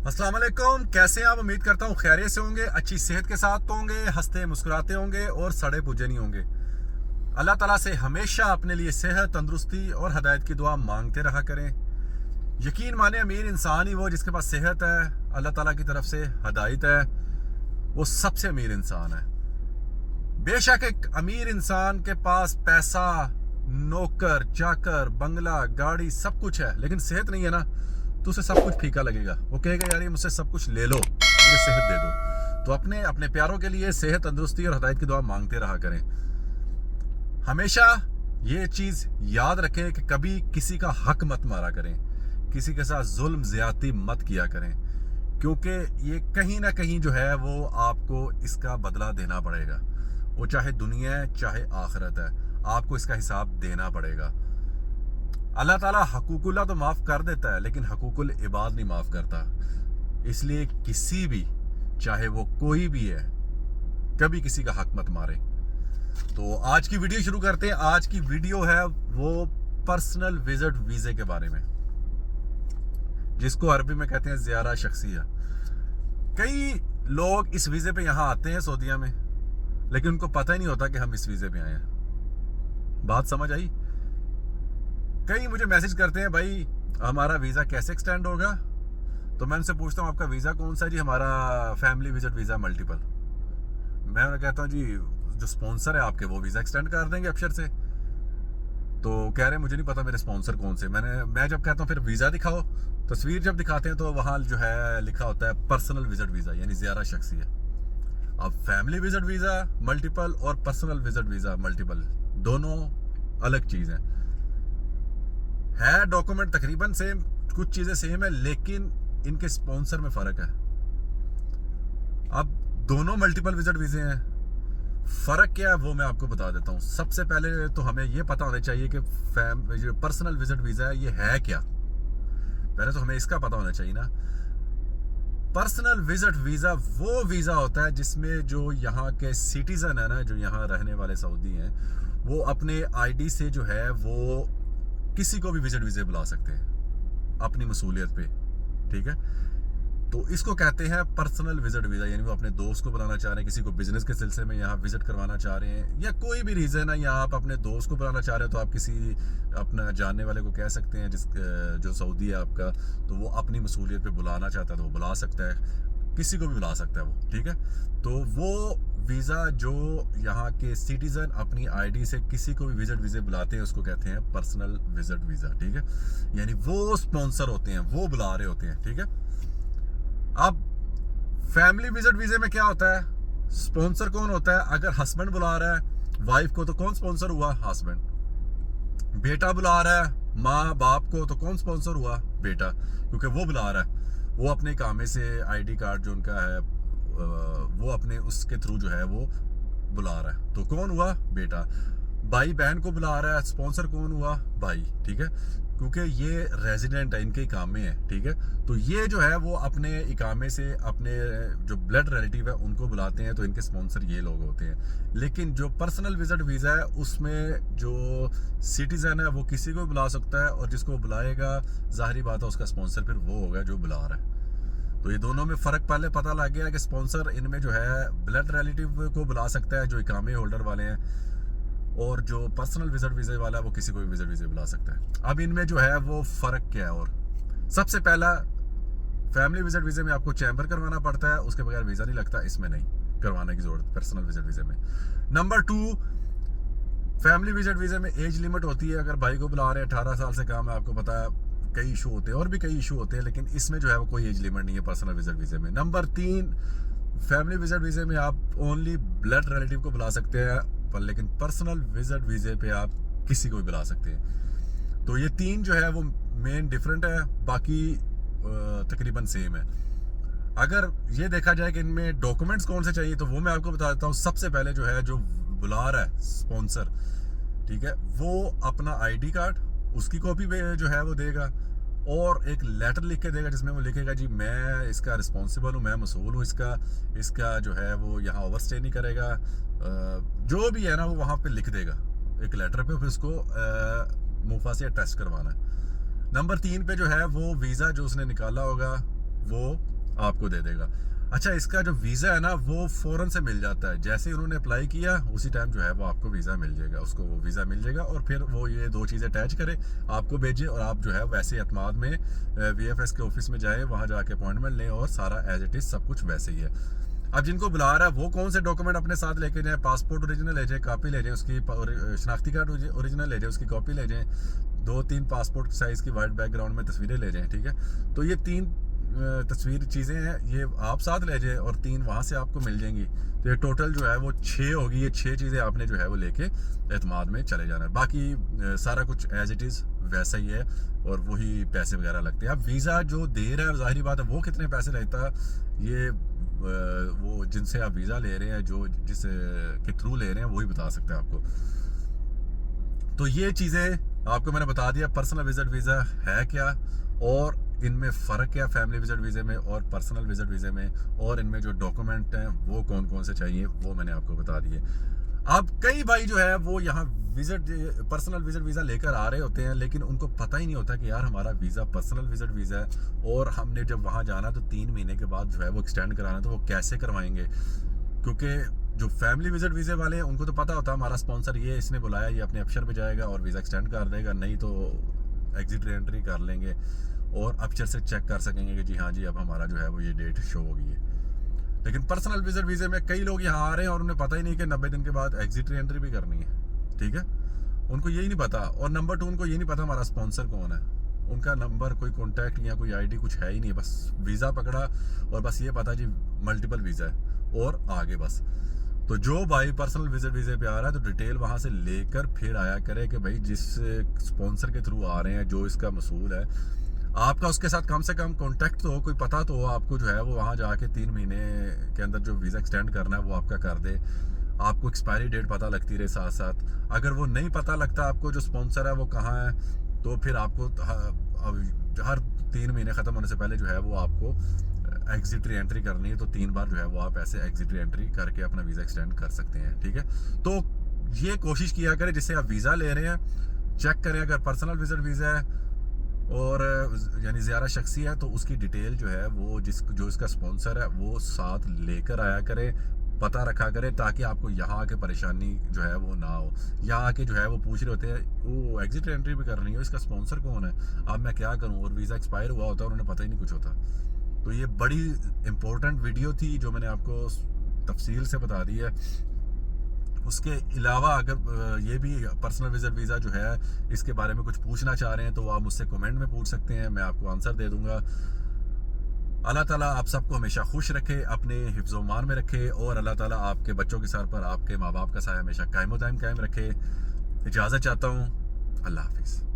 अस्सलाम वालेकुम, कैसे हैं आप? उम्मीद करता हूँ खैरियत से होंगे, अच्छी सेहत के साथ तो होंगे, हंसते मुस्कुराते होंगे और सड़े पुजे नहीं होंगे। अल्लाह ताला से हमेशा अपने लिए सेहत, तंदुरुस्ती और हदायत की दुआ मांगते रहा करें। यकीन माने अमीर इंसान ही वो जिसके पास सेहत है, अल्लाह ताला की तरफ से हदायत है, वो सबसे अमीर इंसान है। बेशक एक अमीर इंसान के पास पैसा, नौकर चाकर, बंगला, गाड़ी सब कुछ है, लेकिन सेहत नहीं है ना, तो उसे सब कुछ फीका लगेगा। वो कहेगा यार ये मुझसे सब कुछ ले लो, मुझे सेहत दे दो। तो अपने अपने प्यारों के लिए सेहत, तंदुरुस्ती और हदायत की दुआ मांगते रहा करें। हमेशा ये चीज याद रखें कि कभी किसी का हक मत मारा करें, किसी के साथ जुल्म ज्यादती मत किया करें, क्योंकि ये कहीं ना कहीं जो है वो आपको इसका बदला देना पड़ेगा। वो चाहे दुनिया है चाहे आखिरत है, आपको इसका हिसाब देना पड़ेगा। अल्लाह ताला हकूकुल्लाह तो माफ़ कर देता है, लेकिन हकूकुल इबाद नहीं माफ़ करता। इसलिए किसी भी, चाहे वो कोई भी है, कभी किसी का हक मत मारे। तो आज की वीडियो शुरू करते हैं। आज की वीडियो है वो पर्सनल विजिट वीज़े के बारे में, जिसको अरबी में कहते हैं ज़ियारा शख्सिया। कई लोग इस वीज़े पे यहाँ आते हैं सऊदीया में, लेकिन उनको पता ही नहीं होता कि हम इस वीज़े पे आए हैं। बात समझ आई? कई मुझे मैसेज करते हैं, भाई हमारा वीज़ा कैसे एक्सटेंड होगा? तो मैं उनसे पूछता हूँ आपका वीज़ा कौन सा है? जी हमारा फैमिली विजिट वीज़ा मल्टीपल। मैं उन्हें कहता हूँ जी जो स्पॉन्सर है आपके वो वीज़ा एक्सटेंड कर देंगे अबशर से। तो कह रहे हैं मुझे नहीं पता मेरे स्पॉन्सर कौन से। मैं जब कहता हूँ फिर वीज़ा दिखाओ, तस्वीर जब दिखाते हैं तो वहाँ जो है लिखा होता है पर्सनल विजिट वीज़ा, यानी ज़ियारा शख्सिया। अब फैमिली विजिट वीज़ा मल्टीपल और पर्सनल विजिट वीज़ा मल्टीपल दोनों अलग चीज़ है डॉक्यूमेंट तकरीबन सेम, कुछ चीज़ें सेम है, लेकिन इनके स्पॉन्सर में फ़र्क है। अब दोनों मल्टीपल विजिट वीज़े हैं। फ़र्क क्या है वो मैं आपको बता देता हूँ। सबसे पहले तो हमें ये पता होना चाहिए कि जो पर्सनल विजिट वीज़ा है ये है क्या। पहले तो हमें इसका पता होना चाहिए ना। पर्सनल विजिट वीज़ा वो वीज़ा होता है जिसमें जो यहाँ के सिटीज़न है ना, जो यहाँ रहने वाले सऊदी हैं, वो अपने आईडी से जो है वो किसी को भी विजिट वीज़े बुला सकते हैं अपनी मसूलियत पे। ठीक है, तो इसको कहते हैं पर्सनल विजिट वीज़ा। यानी वो अपने दोस्त को बुलाना चाह रहे हैं, किसी को बिजनेस के सिलसिले में यहाँ विजिट करवाना चाह रहे हैं, या कोई भी रीज़न है, या आप अपने दोस्त को बुलाना चाह रहे हैं, तो आप किसी अपना जानने वाले को कह सकते हैं जो सऊदी है आपका, तो वो अपनी मसूलियत पे बुलाना चाहता है तो वो बुला सकता है, किसी को भी बुला सकता है वो। ठीक है, तो वो वीज़ा जो यहाँ के सिटीज़न अपनी आईडी से किसी को भी विजिट वीज़े बुलाते हैं उसको कहते हैं पर्सनल विजिट वीज़ा। ठीक है, यानी वो स्पॉन्सर होते हैं, वो बुला रहे होते हैं। ठीक है, अब फैमिली विजिट वीज़े में क्या होता है? स्पॉन्सर कौन होता है? अगर हस्बैंड बुला रहा है वाइफ को तो कौन स्पॉन्सर हुआ? हस्बैंड। बेटा बुला रहा है माँ बाप को तो कौन स्पॉन्सर हुआ? बेटा, क्योंकि वो बुला रहा है, वो अपने कामे से आईडी कार्ड जो उनका है वो अपने उसके थ्रू जो है वो बुला रहा है, तो कौन हुआ? बेटा। भाई बहन को बुला रहा है, स्पॉन्सर कौन हुआ? भाई। ठीक है, क्योंकि ये रेजिडेंट है, इनके इकामे हैं। ठीक है, तो ये जो है वो अपने इकामे से अपने जो ब्लड रिलेटिव है उनको बुलाते हैं, तो इनके स्पॉन्सर ये लोग होते हैं। लेकिन जो पर्सनल विजिट वीज़ा है उसमें जो सिटीज़न है वो किसी को बुला सकता है, और जिसको बुलाएगा जाहिर बात है उसका स्पॉन्सर फिर वो होगा जो बुला रहा है। तो ये दोनों में फ़र्क पहले पता लग गया कि स्पॉन्सर इनमें जो है ब्लड रिलेटिव को बुला सकता है जो इकामे होल्डर वाले हैं, और जो पर्सनल विजिट वीज़े वाला है वो किसी को भी विजिट वीज़े बुला सकता है। अब इनमें जो है वो फ़र्क क्या है? और सबसे पहला, फैमिली विजिट वीज़े में आपको चैम्बर करवाना पड़ता है, उसके बगैर वीज़ा नहीं लगता। इसमें नहीं करवाने की ज़रूरत पर्सनल विजिट वीज़े में। नंबर 2, फैमिली विजिट वीज़े में एज लिमिट होती है। अगर भाई को बुला रहे हैं 18 साल से कम है, आपको पता है कई इशू होते हैं, और भी कई इशू होते हैं, लेकिन इसमें जो है वो कोई एज लिमिट नहीं है पर्सनल विजिट वीज़े में। नंबर 3, फैमिली विजिट वीज़े में आप ओनली ब्लड रिलेटिव को बुला सकते हैं, पर लेकिन पर्सनल विजिट वीज़े पे आप किसी को भी बुला सकते हैं। तो ये 3 जो है वो मेन डिफरेंट है, बाकी तकरीबन सेम है। अगर ये देखा जाए कि इनमें डॉक्यूमेंट्स कौन से चाहिए, तो वो मैं आपको बता देता हूँ। सबसे पहले जो है जो बुला रहा है स्पॉन्सर, ठीक है, वो अपना आईडी कार्ड, उसकी कॉपी जो है वो देगा, और एक लेटर लिख के देगा जिसमें वो लिखेगा जी मैं इसका रिस्पॉन्सिबल हूँ, मैं मसूल हूँ इसका जो है वो यहाँ ओवरस्टे नहीं करेगा, जो भी है ना वो वहाँ पे लिख देगा एक लेटर पे, फिर उसको मुफा से अटैच करवाना है। नंबर 3 पे जो है वो वीज़ा जो उसने निकाला होगा वो आपको दे देगा। अच्छा, इसका जो वीज़ा है ना वो फ़ौरन से मिल जाता है, जैसे ही उन्होंने अप्लाई किया उसी टाइम जो है वो आपको वीज़ा मिल जाएगा, उसको वो वीज़ा मिल जाएगा और फिर वो ये 2 चीज़ें अटैच करे, आपको भेजे और आप जो है वैसे ही एतमाद में VFS के ऑफिस में जाए, वहाँ जाके अपॉइंटमेंट लें और सारा एज इट इज़ सब कुछ वैसे ही है। अब जिनको बुला रहा है वो कौन से डॉक्यूमेंट अपने साथ लेके जाएं, पासपोर्ट ओरिजिनल ले जाएं, कॉपी ले जाएं उसकी, शनाख्ती कार्ड ओरिजिनल ले जाएं, उसकी कॉपी ले जाएं, 2-3 पासपोर्ट साइज़ की वाइट बैकग्राउंड में तस्वीरें ले जाएं, ठीक है। तो ये 3 तस्वीर चीज़ें हैं, ये आप साथ ले जाएं और 3 वहाँ से आपको मिल जाएंगी। तो ये टोटल जो है वो 6 होगी। ये 6 चीज़ें आपने जो है वो लेके एतमाद में चले जाना है। बाकी सारा कुछ एज इट इज़ वैसा ही है और वही पैसे वगैरह लगते हैं। अब वीज़ा जो दे रहा है ज़ाहिरी बात है वो कितने पैसे लेता है, ये वो जिनसे आप वीज़ा ले रहे हैं, जो जिस के थ्रू ले रहे हैं वही बता सकते हैं आपको। तो ये चीज़ें आपको मैंने बता दिया, पर्सनल विजिट वीज़ा है क्या और इनमें फ़र्क क्या फैमिली विजिट वीज़े में और पर्सनल विजिट वीज़े में, और इनमें जो डॉक्यूमेंट हैं वो कौन कौन से चाहिए वो मैंने आपको बता दिए। अब कई भाई जो है वो यहाँ पर्सनल विजिट वीज़ा लेकर आ रहे होते हैं, लेकिन उनको पता ही नहीं होता कि यार हमारा वीज़ा पर्सनल विजिट वीज़ा है और हमने जब वहाँ जाना तो 3 महीने के बाद जो है वो एक्सटेंड कराना, तो वो कैसे करवाएंगे। क्योंकि जो फैमिली विजिट वीज़े वाले हैं उनको तो पता होता है हमारा स्पॉन्सर ये इसने बुलाया, ये अपने अफसर पे जाएगा और वीज़ा एक्सटेंड कर देगा, नहीं तो एग्जिट री एंट्री कर लेंगे और अफसर से चेक कर सकेंगे कि जी हाँ जी अब हमारा जो है वो ये डेट शो हो गई है। लेकिन पर्सनल विजिट वीज़े में कई लोग यहाँ आ रहे हैं और उन्हें पता ही नहीं कि 90 दिन के बाद एग्जिट री एंट्री भी करनी है, ठीक है। उनको यही नहीं पता, और नंबर 2 उनको ये नहीं पता हमारा स्पॉन्सर कौन है, उनका नंबर कोई कॉन्टैक्ट या कोई आईडी कुछ है ही नहीं, बस वीज़ा पकड़ा और बस ये पता जी मल्टीपल वीज़ा है और आगे बस। तो जो भाई पर्सनल विजिट वीज़े पे आ रहा है तो डिटेल वहाँ से लेकर फिर आया करे कि भाई जिस स्पॉन्सर के थ्रू आ रहे हैं, जो इसका मसूल है, आपका उसके साथ कम से कम कांटेक्ट तो हो, कोई पता तो हो आपको जो है वो वहाँ जाके 3 महीने के अंदर जो वीज़ा एक्सटेंड करना है वो आपका कर दे, आपको एक्सपायरी डेट पता लगती रहे साथ साथ। अगर वो नहीं पता लगता आपको जो स्पॉन्सर है वो कहाँ है, तो फिर आपको हर 3 महीने ख़त्म होने से पहले जो है वो आपको एग्जिट री एंट्री करनी है। तो 3 बार जो है वो आप ऐसे एग्जिट री एंट्री करके अपना वीज़ा एक्सटेंड कर सकते हैं, ठीक है। तो ये कोशिश किया करें जिससे आप वीज़ा ले रहे हैं चेक करें, अगर पर्सनल विजिट वीज़ा है और यानी ज़्यादा शख्सी है तो उसकी डिटेल जो है वो जो इसका स्पॉन्सर है वो साथ लेकर आया करे, पता रखा करे, ताकि आपको यहाँ आके परेशानी जो है वो ना हो। यहाँ आके जो है वो पूछ रहे होते हैं वो एग्जिट एंट्री भी करनी हो, इसका स्पॉन्सर कौन है, अब मैं क्या करूँ, और वीज़ा एक्सपायर हुआ होता है और उन्हें पता ही नहीं कुछ होता। तो ये बड़ी इम्पोर्टेंट वीडियो थी जो मैंने आपको तफसील से बता दी है। उसके अलावा अगर ये भी पर्सनल विजिट वीज़ा जो है इसके बारे में कुछ पूछना चाह रहे हैं तो आप मुझसे कमेंट में पूछ सकते हैं, मैं आपको आंसर दे दूंगा। अल्लाह ताला आप सबको हमेशा खुश रखे, अपने हिफ्ज़-ओ-मान में रखे, और अल्लाह ताला आपके बच्चों के सर पर आपके माँ बाप का साया हमेशा कायम-ओ-दायम कायम रखे। इजाज़त चाहता हूँ, अल्लाह हाफिज़।